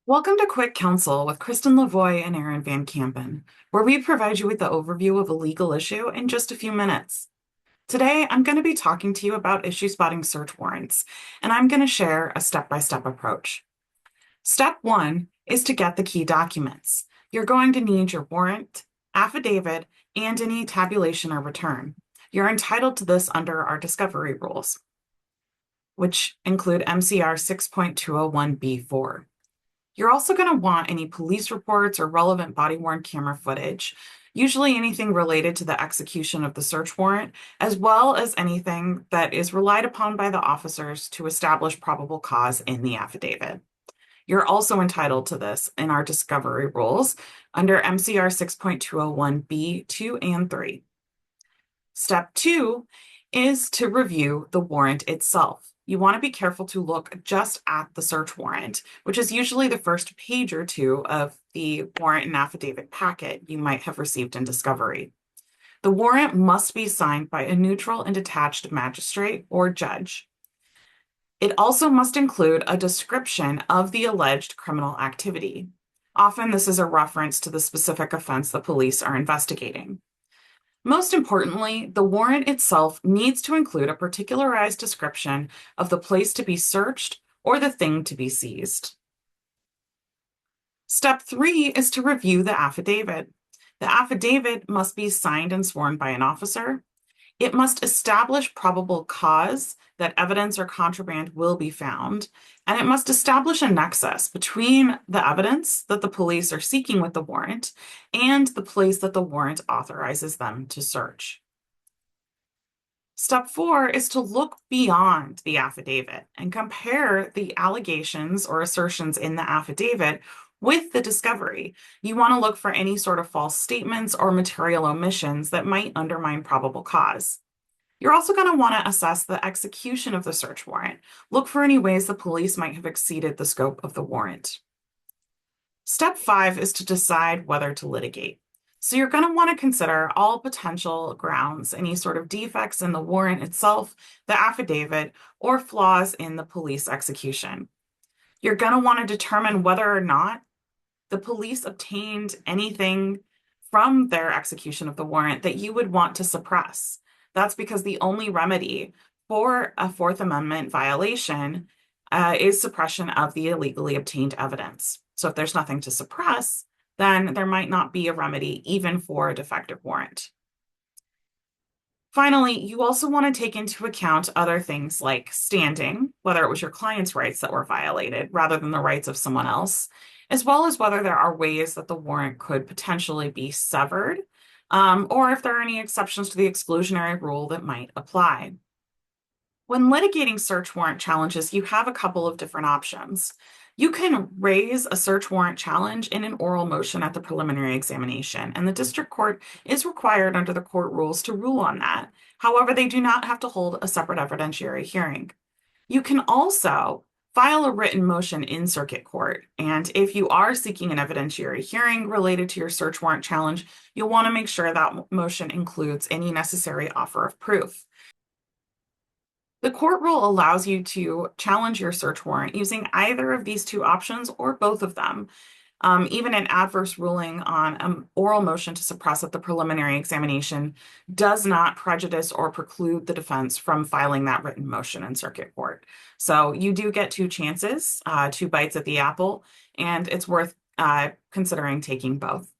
Welcome to Quick Counsel with Kristen Lavoie and Aaron Van Kampen, where we provide you with the overview of a legal issue in just a few minutes. Today, I'm going to be talking to you about issue spotting search warrants, and I'm going to share a step-by-step approach. Step one is to get the key documents. You're going to need your warrant, affidavit, and any tabulation or return. You're entitled to this under our discovery rules, which include MCR 6.201B4. You're also going to want any police reports or relevant body-worn camera footage, usually anything related to the execution of the search warrant, as well as anything that is relied upon by the officers to establish probable cause in the affidavit. You're also entitled to this in our discovery rules under MCR 6.201B 2 and 3. Step two is to review the warrant itself. You want to be careful to look just at the search warrant, which is usually the first page or two of the warrant and affidavit packet you might have received in discovery. The warrant must be signed by a neutral and detached magistrate or judge. It also must include a description of the alleged criminal activity. Often, this is a reference to the specific offense the police are investigating. Most importantly, the warrant itself needs to include a particularized description of the place to be searched or the thing to be seized. Step three is to review the affidavit. The affidavit must be signed and sworn by an officer. It must establish probable cause that evidence or contraband will be found, and it must establish a nexus between the evidence that the police are seeking with the warrant and the place that the warrant authorizes them to search. Step four is to look beyond the affidavit and compare the allegations or assertions in the affidavit with the discovery. You want to look for any sort of false statements or material omissions that might undermine probable cause. You're also going to want to assess the execution of the search warrant. Look for any ways the police might have exceeded the scope of the warrant. Step five is to decide whether to litigate. So you're going to want to consider all potential grounds, any sort of defects in the warrant itself, the affidavit, or flaws in the police execution. You're going to want to determine whether or not the police obtained anything from their execution of the warrant that you would want to suppress. That's because the only remedy for a Fourth Amendment violation is suppression of the illegally obtained evidence. So if there's nothing to suppress, then there might not be a remedy even for a defective warrant. Finally, you also want to take into account other things like standing, whether it was your client's rights that were violated rather than the rights of someone else, as well as whether there are ways that the warrant could potentially be severed, or if there are any exceptions to the exclusionary rule that might apply. When litigating search warrant challenges, you have a couple of different options. You can raise a search warrant challenge in an oral motion at the preliminary examination, and the district court is required under the court rules to rule on that. However, they do not have to hold a separate evidentiary hearing. You can also file a written motion in circuit court, and if you are seeking an evidentiary hearing related to your search warrant challenge, you'll want to make sure that motion includes any necessary offer of proof. The court rule allows you to challenge your search warrant using either of these two options or both of them. Even an adverse ruling on an oral motion to suppress at the preliminary examination does not prejudice or preclude the defense from filing that written motion in circuit court. So you do get two chances, two bites at the apple, and it's worth considering taking both.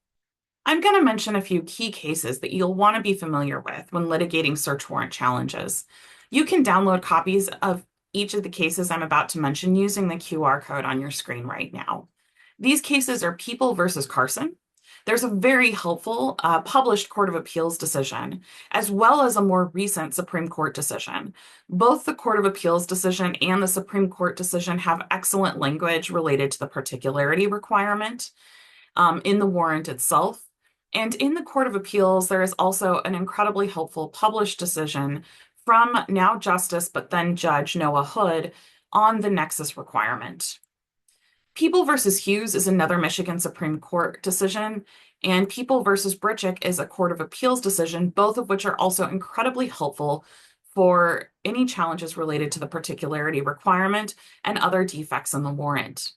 I'm going to mention a few key cases that you'll want to be familiar with when litigating search warrant challenges. You can download copies of each of the cases I'm about to mention using the QR code on your screen right now. These cases are People versus Carson. There's a very helpful published Court of Appeals decision, as well as a more recent Supreme Court decision. Both the Court of Appeals decision and the Supreme Court decision have excellent language related to the particularity requirement in the warrant itself. And in the Court of Appeals, there is also an incredibly helpful published decision from now Justice, but then Judge Noah Hood on the nexus requirement. People versus Hughes is another Michigan Supreme Court decision, and People versus Britchick is a Court of Appeals decision, both of which are also incredibly helpful for any challenges related to the particularity requirement and other defects in the warrant.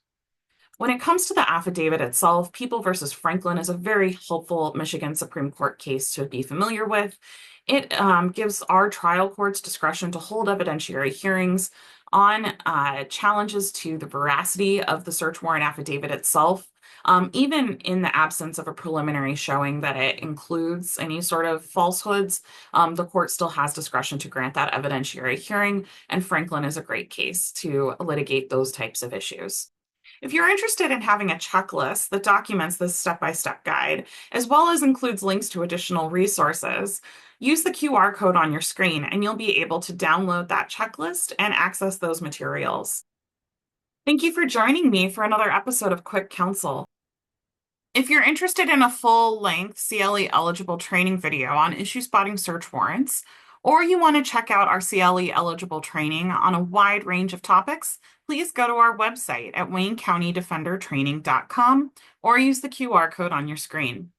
When it comes to the affidavit itself, People versus Franklin is a very helpful Michigan Supreme Court case to be familiar with. It gives our trial courts discretion to hold evidentiary hearings on challenges to the veracity of the search warrant affidavit itself. Even in the absence of a preliminary showing that it includes any sort of falsehoods, the court still has discretion to grant that evidentiary hearing, and Franklin is a great case to litigate those types of issues. If you're interested in having a checklist that documents this step-by-step guide, as well as includes links to additional resources, use the QR code on your screen and you'll be able to download that checklist and access those materials. Thank you for joining me for another episode of Quick Counsel. If you're interested in a full-length CLE eligible training video on issue spotting search warrants, or you want to check out our CLE eligible training on a wide range of topics, please go to our website at WayneCountyDefenderTraining.com or use the QR code on your screen.